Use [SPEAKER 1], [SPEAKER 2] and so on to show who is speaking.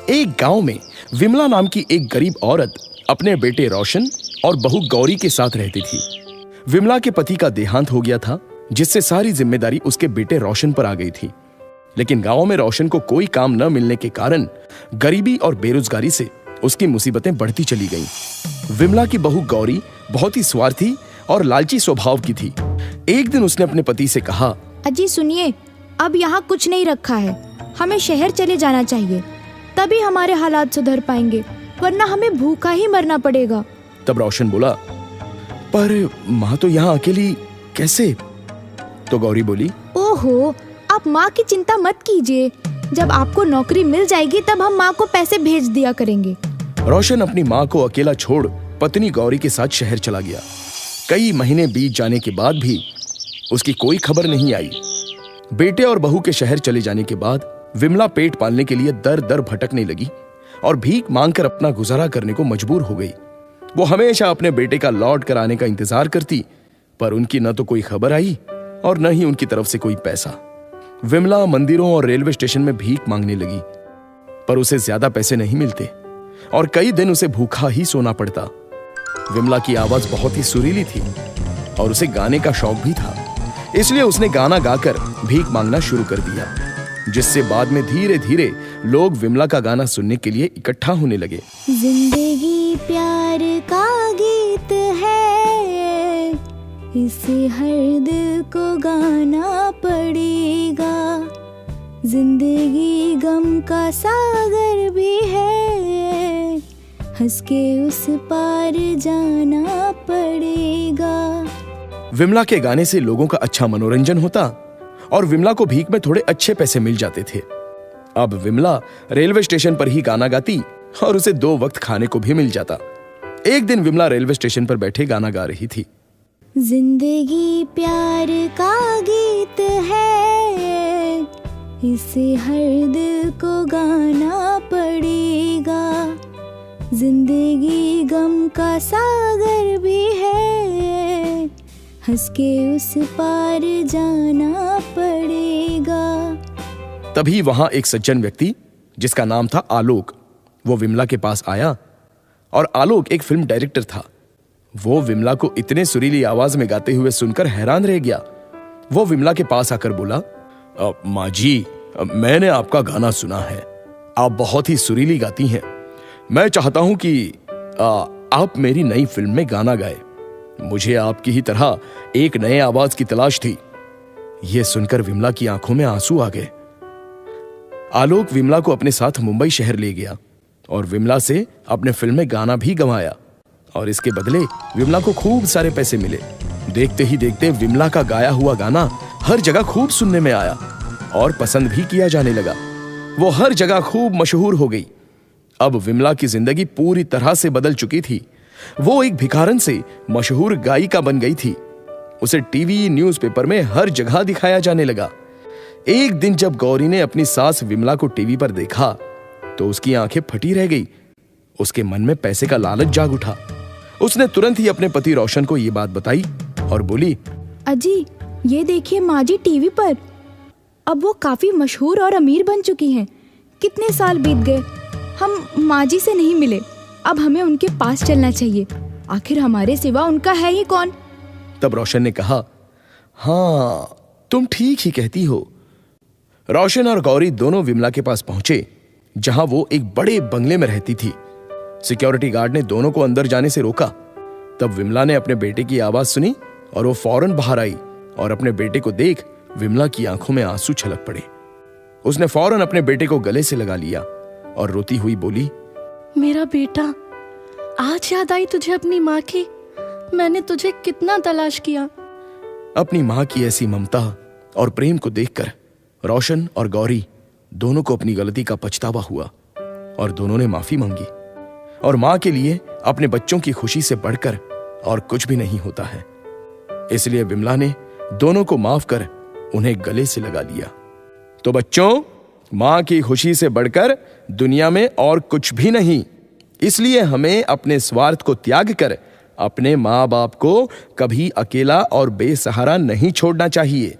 [SPEAKER 1] एक गांव में विमला नाम की एक गरीब औरत अपने बेटे रोशन और बहू गौरी के साथ रहती थी। विमला के पति का देहांत हो गया था, जिससे सारी जिम्मेदारी उसके बेटे रोशन पर आ गई थी। लेकिन गांव में रोशन को कोई काम न मिलने के कारण गरीबी और बेरोजगारी से उसकी मुसीबतें बढ़ती चली गईं। विमला की बहू गौरी बहुत ही स्वार्थी और लालची स्वभाव की थी। एक दिन उसने अपने पति से कहा,
[SPEAKER 2] अजी सुनिए, अब यहाँ कुछ नहीं रखा है, हमें शहर चले जाना चाहिए, तभी हमारे हालात सुधर पाएंगे, वरना हमें भूखा ही मरना पड़ेगा।
[SPEAKER 1] तब रोशन बोला, पर माँ तो यहाँ अकेली कैसे? तो गौरी बोली,
[SPEAKER 2] ओहो, आप माँ की चिंता मत कीजिए, जब आपको नौकरी मिल जाएगी तब हम माँ को पैसे भेज दिया करेंगे।
[SPEAKER 1] रोशन अपनी माँ को अकेला छोड़ पत्नी गौरी के साथ शहर चला गया। कई महीने बीत जाने के बाद भी उसकी कोई खबर नहीं आई। बेटे और बहू के शहर चले जाने के बाद विमला पेट पालने के लिए दर दर भटकने लगी और भीख मांगकर अपना गुजारा करने को मजबूर हो गई। वो हमेशा अपने बेटे का लौट कर आने का इंतजार करती, पर उनकी न तो कोई खबर आई और न ही उनकी तरफ से कोई पैसा। विमला मंदिरों और रेलवे स्टेशन में भीख मांगने लगी, पर उसे ज्यादा पैसे नहीं मिलते और कई दिन उसे भूखा ही सोना पड़ता। विमला की आवाज बहुत ही सुरीली थी और उसे गाने का शौक भी था, इसलिए उसने गाना गाकर भीख मांगना शुरू कर दिया, जिससे बाद में धीरे धीरे लोग विमला का गाना सुनने के लिए इकट्ठा होने लगे।
[SPEAKER 2] जिंदगी प्यार का गीत है, इसे हर दिल को गाना पड़ेगा, जिंदगी गम का सागर भी है, हंस के उस पार जाना पड़ेगा।
[SPEAKER 1] विमला के गाने से लोगों का अच्छा मनोरंजन होता और विमला को भीख में थोड़े अच्छे पैसे मिल जाते थे। अब विमला रेलवे स्टेशन पर ही गाना गाती और उसे 2 वक्त खाने को भी मिल जाता। एक दिन विमला रेलवे स्टेशन पर बैठे गाना गा रही थी।
[SPEAKER 2] जिंदगी प्यार का गीत है, इसे हर दिल को गाना पड़ेगा, जिंदगी गम का सागर भी है, हंस के उस पार जाना पड़ेगा।
[SPEAKER 1] तभी वहां एक सज्जन व्यक्ति जिसका नाम था आलोक, वो विमला के पास आया। और आलोक एक फिल्म डायरेक्टर था। वो विमला को इतने सुरीली आवाज में गाते हुए सुनकर हैरान रह गया। वो विमला के पास आकर बोला, माँ जी, मैंने आपका गाना सुना है, आप बहुत ही सुरीली गाती हैं। मैं चाहता हूं कि आप मेरी नई फिल्म में गाना गाए। मुझे आपकी ही तरह एक नए आवाज की तलाश थी। यह सुनकर विमला की आंखों में आंसू आ गए। आलोक विमला को अपने साथ मुंबई शहर ले गया और विमला से अपने फिल्म में गाना भी गवाया और इसके बदले विमला को खूब सारे पैसे मिले। देखते ही देखते विमला का गाया हुआ गाना हर जगह खूब सुनने में आया और पसंद भी किया जाने लगा। वो हर जगह खूब मशहूर हो गई। अब विमला की जिंदगी पूरी तरह से बदल चुकी थी। वो एक भिखारन से मशहूर गायिका बन गई थी। उसे टीवी, न्यूज़पेपर में हर जगह दिखाया जाने लगा। एक दिन जब गौरी ने अपनी सास विमला को टीवी पर देखा तो उसकी आंखें फटी रह गई। उसके मन में पैसे का लालच जाग उठा। उसने तुरंत ही अपने पति रोशन को ये बात बताई और बोली,
[SPEAKER 2] अजी ये देखिए माँ जी टीवी पर, अब वो काफी मशहूर और अमीर बन चुकी हैं। कितने साल बीत गए, हम माँ जी से नहीं मिले, अब हमें उनके पास चलना चाहिए, आखिर हमारे सिवा उनका है ही कौन।
[SPEAKER 1] तब रोशन ने कहा, हाँ तुम ठीक ही कहती हो। रोशन और गौरी दोनों विमला के पास पहुंचे, जहां वो एक बड़े बंगले में रहती थी। सिक्योरिटी गार्ड ने दोनों को अंदर जाने से रोका। तब विमला ने अपने बेटे की आवाज सुनी और वो फौरन बाहर आई और अपने बेटे को देख विमला की आंखों में आंसू छलक पड़े। उसने फौरन अपने बेटे को गले से लगा लिया और रोती हुई बोली,
[SPEAKER 3] मेरा बेटा, आज याद आई तुझे अपनी माँ की? मैंने तुझे कितना तलाश किया।
[SPEAKER 1] अपनी माँ की ऐसी ममता और प्रेम को देखकर रोशन और गौरी दोनों को अपनी गलती का पछतावा हुआ और दोनों ने माफी मांगी। और माँ के लिए अपने बच्चों की खुशी से बढ़कर और कुछ भी नहीं होता है। इसलिए विमला ने दोनों को माफ कर उन्हें गले से लगा लिया। तो बच्चों, माँ की खुशी से बढ़कर दुनिया में और कुछ भी नहीं। इसलिए हमें अपने स्वार्थ को त्याग कर अपने माँ बाप को कभी अकेला और बेसहारा नहीं छोड़ना चाहिए।